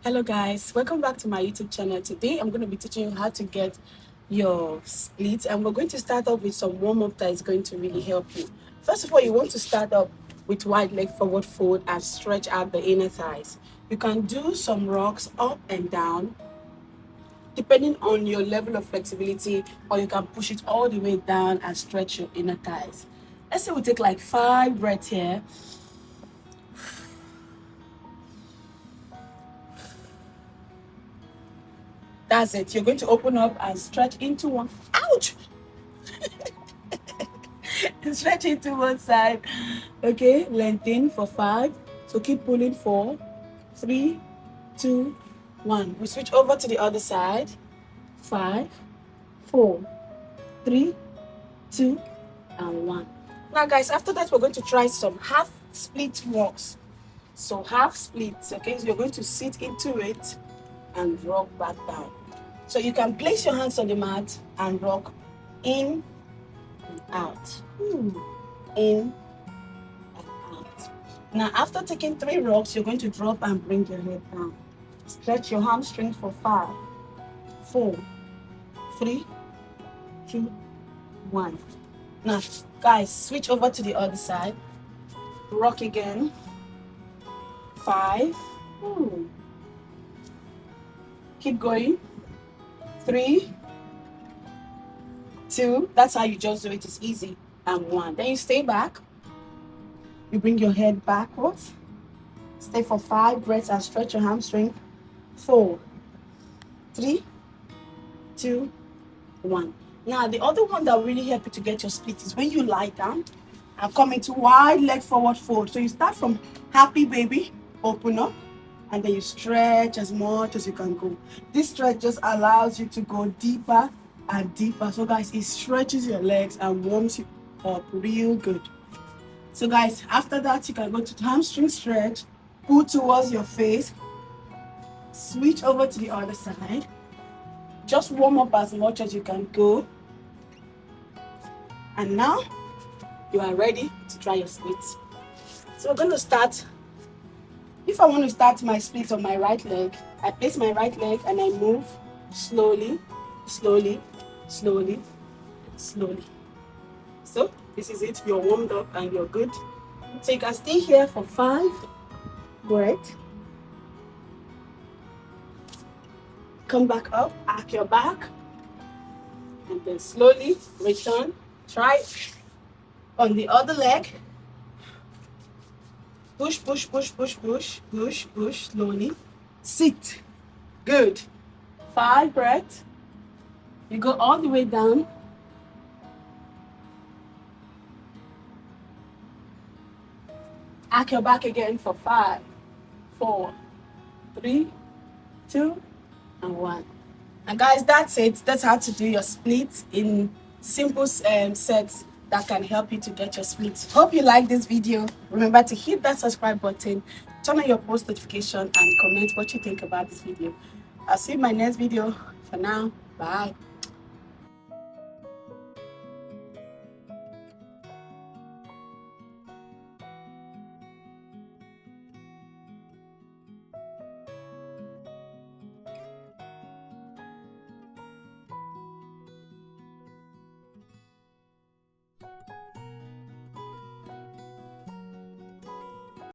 Hello guys, welcome back to my YouTube channel. Today I'm going to be teaching you how to get your splits, and we're going to start off with some warm-up that is going to really help you. First of all, you want to start up with wide leg forward fold and stretch out the inner thighs. You can do some rocks up and down depending on your level of flexibility, or you can push it all the way down and stretch your inner thighs. Let's say we take like 5 breaths here. That's it. You're going to open up and stretch into one. Ouch! Stretch into one side. Okay, lengthen for 5. So keep pulling. 4, 3, 2, 1. We switch over to the other side. 5, 4, 3, 2, and 1. Now, guys, after that, we're going to try some half split walks. So half splits. Okay, so you're going to sit into it and rock back down. So you can place your hands on the mat and rock in and out. In and out. Now, after taking 3 rocks, you're going to drop and bring your head down. Stretch your hamstrings for 5, 4, 3, 2, 1. Now, guys, switch over to the other side. Rock again. 5. Keep going. 3, 2. That's how you just do it. It's easy. And 1. Then you stay back. You bring your head backwards. Stay for 5 breaths and stretch your hamstring. 4, 3, 2, 1. Now, the other one that will really help you to get your split is when you lie down and come into wide leg forward fold. So you start from happy baby, open up, and then you stretch as much as you can go. This stretch just allows you to go deeper and deeper. So guys, it stretches your legs and warms you up real good. So guys, after that, you can go to hamstring stretch, pull towards your face, switch over to the other side. Just warm up as much as you can go. And now, you are ready to try your splits. So we're going to start. If I want to start my split on my right leg, I place my right leg and I move slowly, slowly, slowly, slowly. So this is it. You're warmed up and you're good. So you can stay here for 5 breaths. Come back up, arc your back, and then slowly return. Try on the other leg. Push, push, push, push, push, push, push, slowly. Sit. Good. 5 breaths. You go all the way down. Arc your back again for 5, 4, 3, 2, and 1. And guys, that's it. That's how to do your split in simple sets that can help you to get your split. Hope you like this video. Remember to hit that subscribe button, turn on your post notification, and comment what you think about this video. I'll see you in my next video. For now, bye.